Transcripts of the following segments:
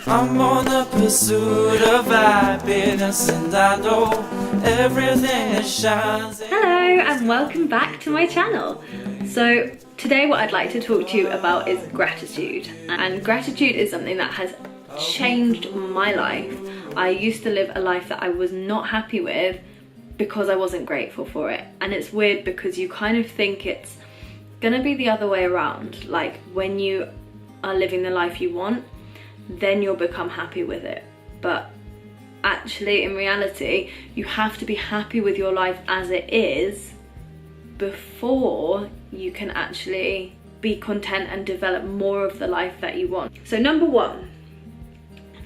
I'm on the pursuit of happiness, and I know everything that shines. Hello and welcome back to my channel. So today what I'd like to talk to you about is gratitude. And gratitude is something that has changed my life. I used to live a life that I was not happy with because I wasn't grateful for it. And it's weird because you kind of think it's gonna be the other way around. Like when you are living the life you want, then you'll become happy with it. But actually, in reality, you have to be happy with your life as it is before you can actually be content and develop more of the life that you want. So number one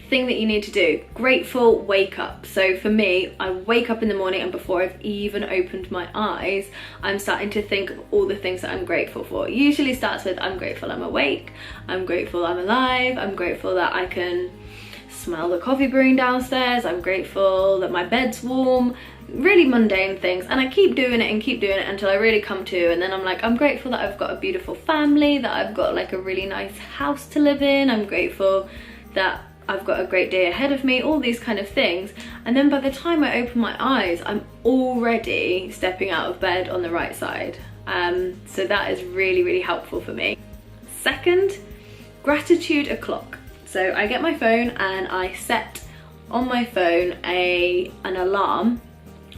thing that you need to do, grateful wake up. So for me, I wake up in the morning and before I've even opened my eyes, I'm starting to think of all the things that I'm grateful for. It usually starts with I'm grateful I'm awake, I'm grateful I'm alive, I'm grateful that I can smell the coffee brewing downstairs, I'm grateful that my bed's warm, really mundane things. And I keep doing it until I really come to, and then I'm like, I'm grateful that I've got a beautiful family, that I've got like a really nice house to live in, I'm grateful that I've got a great day ahead of me, all these kind of things. And then by the time I open my eyes, I'm already stepping out of bed on the right side. So that is really, really helpful for me. Second, gratitude o'clock. So I get my phone and I set on my phone an alarm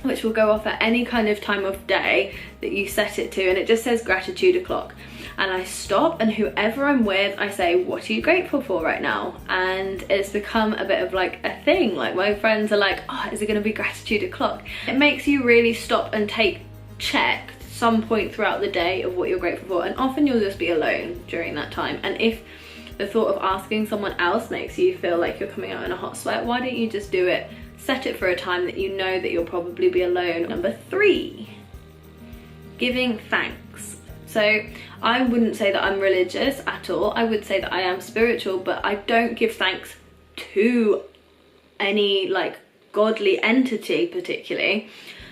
which will go off at any kind of time of day that you set it to, and it just says gratitude o'clock. And I stop, and whoever I'm with, I say, what are you grateful for right now? And it's become a bit of like a thing. Like my friends are like, oh, is it gonna be gratitude o'clock? It makes you really stop and take check some point throughout the day of what you're grateful for. And often you'll just be alone during that time. And if the thought of asking someone else makes you feel like you're coming out in a hot sweat, why don't you just do it? Set it for a time that you know that you'll probably be alone. Number three, giving thanks. So I wouldn't say that I'm religious at all. I would say that I am spiritual, but I don't give thanks to any like godly entity particularly.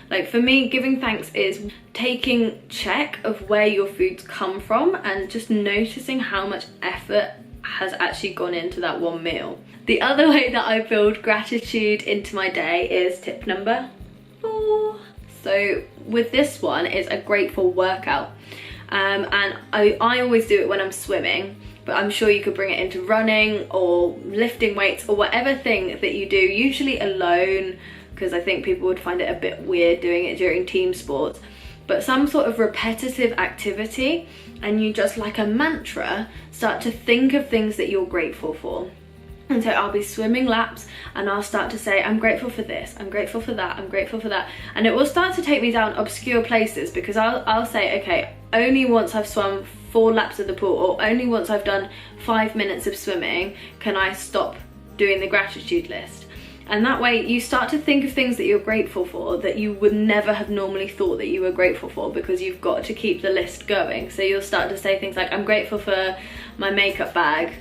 Like for me, giving thanks is taking check of where your foods come from and just noticing how much effort has actually gone into that one meal. The other way that I build gratitude into my day is tip number 4. So with this one, it's a grateful workout. And I always do it when I'm swimming, but I'm sure you could bring it into running or lifting weights or whatever thing that you do, usually alone, because I think people would find it a bit weird doing it during team sports. But some sort of repetitive activity, and you just like a mantra start to think of things that you're grateful for. And so I'll be swimming laps and I'll start to say, I'm grateful for this, I'm grateful for that, I'm grateful for that. And it will start to take me down obscure places, because I'll say, okay, only once I've swum 4 laps of the pool, or only once I've done 5 minutes of swimming, can I stop doing the gratitude list. And that way you start to think of things that you're grateful for that you would never have normally thought that you were grateful for, because you've got to keep the list going. So you'll start to say things like, I'm grateful for my makeup bag.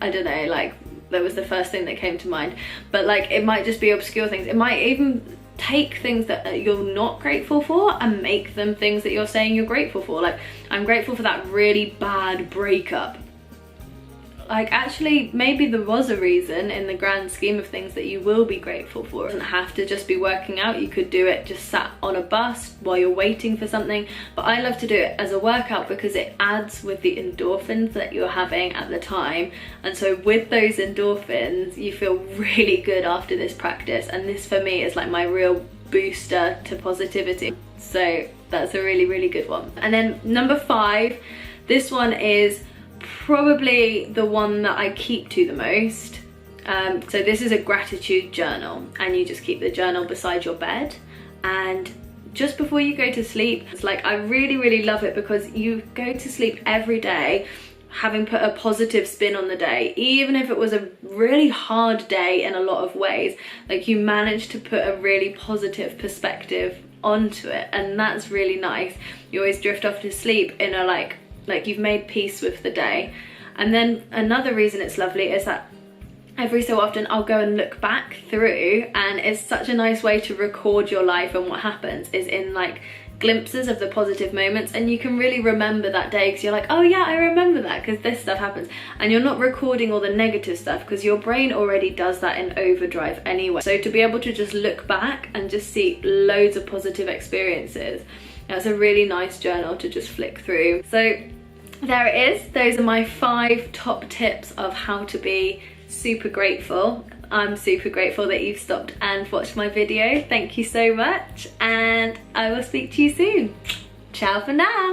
I don't know, like that was the first thing that came to mind. But like it might just be obscure things. It might even take things that you're not grateful for and make them things that you're saying you're grateful for. Like, I'm grateful for that really bad breakup. Like actually maybe there was a reason in the grand scheme of things that you will be grateful for. It doesn't have to just be working out. You could do it just sat on a bus while you're waiting for something. But I love to do it as a workout because it adds with the endorphins that you're having at the time. And so with those endorphins, you feel really good after this practice. And this for me is like my real booster to positivity. So that's a really, really good one. And then number 5, this one is probably the one that I keep to the most. So this is a gratitude journal, and you just keep the journal beside your bed, and just before you go to sleep, it's like I really, really love it because you go to sleep every day having put a positive spin on the day, even if it was a really hard day in a lot of ways. Like you managed to put a really positive perspective onto it, and that's really nice. You always drift off to sleep in a like you've made peace with the day. And then another reason it's lovely is that every so often I'll go and look back through, and it's such a nice way to record your life and what happens is in like glimpses of the positive moments, and you can really remember that day because you're like, oh yeah, I remember that because this stuff happens, and you're not recording all the negative stuff because your brain already does that in overdrive anyway. So to be able to just look back and just see loads of positive experiences, that's a really nice journal to just flick through. So there it is. Those are my 5 top tips of how to be super grateful. I'm super grateful that you've stopped and watched my video. Thank you so much, and I will speak to you soon. Ciao for now.